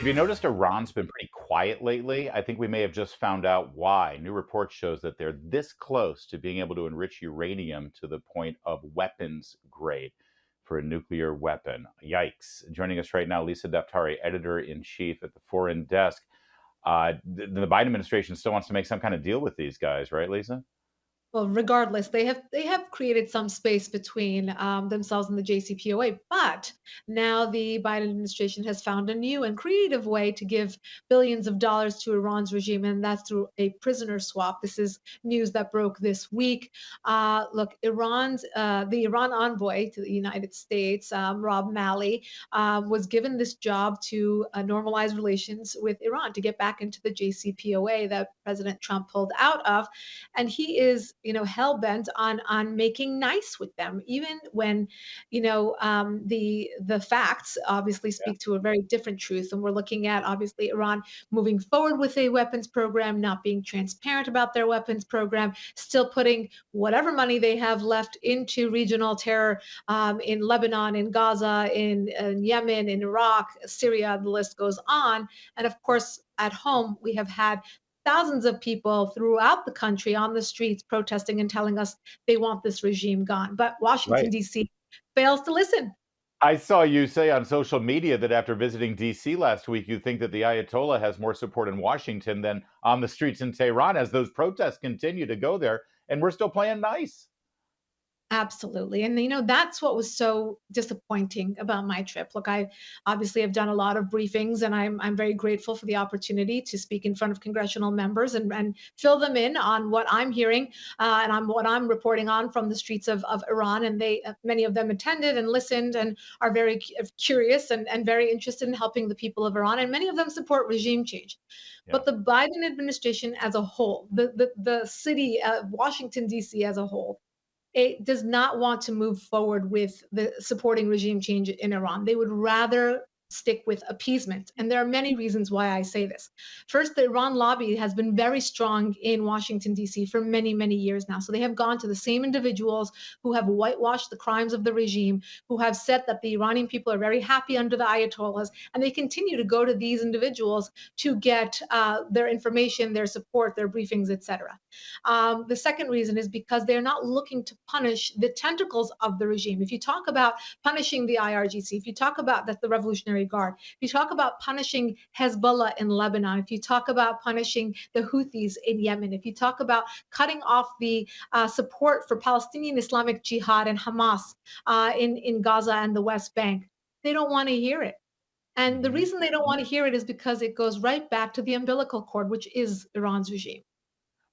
Have you noticed Iran's been pretty quiet lately? I think we may have just found out why. New report shows that they're this close to being able to enrich uranium to the point of weapons grade for a nuclear weapon. Yikes. Joining us right now, Lisa Daftari, editor in chief at the Foreign Desk. The Biden administration still wants to make some kind of deal with these guys, right, Lisa? Well, regardless, they have created some space between themselves and the JCPOA. But now the Biden administration has found a new and creative way to give billions of dollars to Iran's regime, and that's through a prisoner swap. This is news that broke this week. Look, the Iran envoy to the United States, Rob Malley, was given this job to normalize relations with Iran to get back into the JCPOA that President Trump pulled out of, and he is hell bent on making nice with them, even when the facts obviously Yeah. speak to a very different truth. And we're looking at obviously Iran moving forward with a weapons program, not being transparent about their weapons program, still putting whatever money they have left into regional terror, in Lebanon, in Gaza, in Yemen, in Iraq, Syria. The list goes on. And of course, at home, we have had thousands of people throughout the country on the streets protesting and telling us they want this regime gone. But Washington, Right. D.C. fails to listen. I saw you say on social media that after visiting DC last week, you think that the Ayatollah has more support in Washington than on the streets in Tehran as those protests continue to go there, and we're still playing nice. Absolutely. And that's what was so disappointing about my trip. Look, I obviously have done a lot of briefings, and I'm very grateful for the opportunity to speak in front of congressional members and fill them in on what I'm hearing, and what I'm reporting on from the streets of Iran. And they many of them attended and listened and are very curious and very interested in helping the people of Iran, and many of them support regime change. Yeah. But the Biden administration as a whole, the city of Washington, D.C. as a whole, it does not want to move forward with the supporting regime change in Iran. They would rather stick with appeasement. And there are many reasons why I say this. First, the Iran lobby has been very strong in Washington, D.C. for many, many years now. So they have gone to the same individuals who have whitewashed the crimes of the regime, who have said that the Iranian people are very happy under the Ayatollahs, and they continue to go to these individuals to get their information, their support, their briefings, etc. The second reason is because they're not looking to punish the tentacles of the regime. If you talk about punishing the IRGC, if you talk about the Revolutionary Guard, if you talk about punishing Hezbollah in Lebanon, if you talk about punishing the Houthis in Yemen, if you talk about cutting off the support for Palestinian Islamic Jihad and Hamas in Gaza and the West Bank, they don't want to hear it. And the Mhm. reason they don't want to hear it is because it goes right back to the umbilical cord, which is Iran's regime.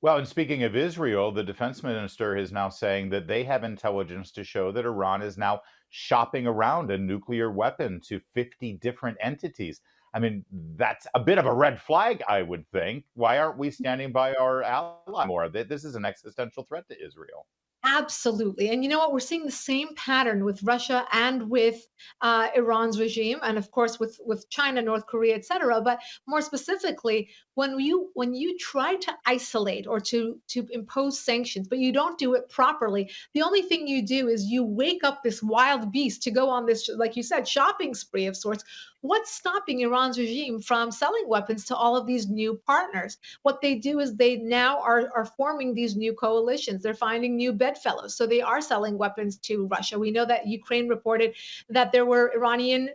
Well, and speaking of Israel, the defense minister is now saying that they have intelligence to show that Iran is now shopping around a nuclear weapon to 50 different entities. I mean, that's a bit of a red flag, I would think. Why aren't we standing by our ally more? This is an existential threat to Israel. Absolutely. And you know what? We're seeing the same pattern with Russia and with Iran's regime, and of course with China, North Korea, etc. But more specifically, when you try to isolate or to impose sanctions, but you don't do it properly, the only thing you do is you wake up this wild beast to go on this, like you said, shopping spree of sorts. What's stopping Iran's regime from selling weapons to all of these new partners? What they do is they now are forming these new coalitions. They're finding new bedfellows. So they are selling weapons to Russia. We know that Ukraine reported that there were Iranian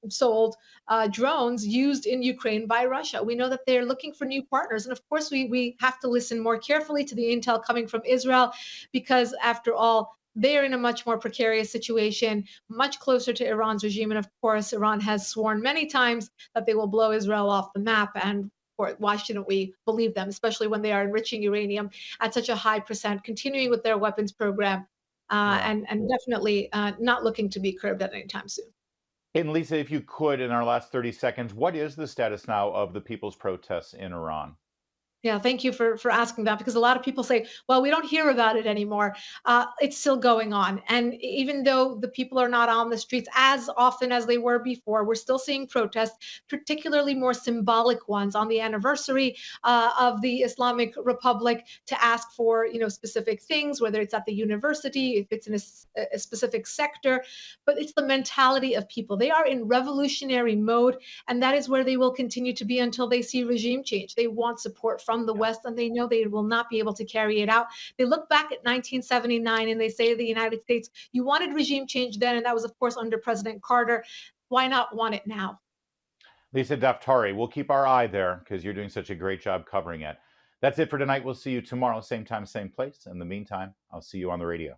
sold drones used in Ukraine by Russia. We know that they're looking for new partners. And of course, we have to listen more carefully to the intel coming from Israel, because after all, they're in a much more precarious situation, much closer to Iran's regime. And of course, Iran has sworn many times that they will blow Israel off the map. And why shouldn't we believe them, especially when they are enriching uranium at such a high percent, continuing with their weapons program, Yeah. and definitely not looking to be curbed at any time soon. And Lisa, if you could, in our last 30 seconds, what is the status now of the people's protests in Iran? Yeah, thank you for asking that, because a lot of people say, "Well, we don't hear about it anymore." It's still going on, and even though the people are not on the streets as often as they were before, we're still seeing protests, particularly more symbolic ones on the anniversary of the Islamic Republic, to ask for specific things, whether it's at the university, if it's in a specific sector. But it's the mentality of people. They are in revolutionary mode, and that is where they will continue to be until they see regime change. They want support from the Yeah. West, and they know they will not be able to carry it out. They look back at 1979 and they say to the United States, you wanted regime change then, and that was, of course, under President Carter. Why not want it now? Lisa Daftari, we'll keep our eye there because you're doing such a great job covering it. That's it for tonight. We'll see you tomorrow, same time, same place. In the meantime, I'll see you on the radio.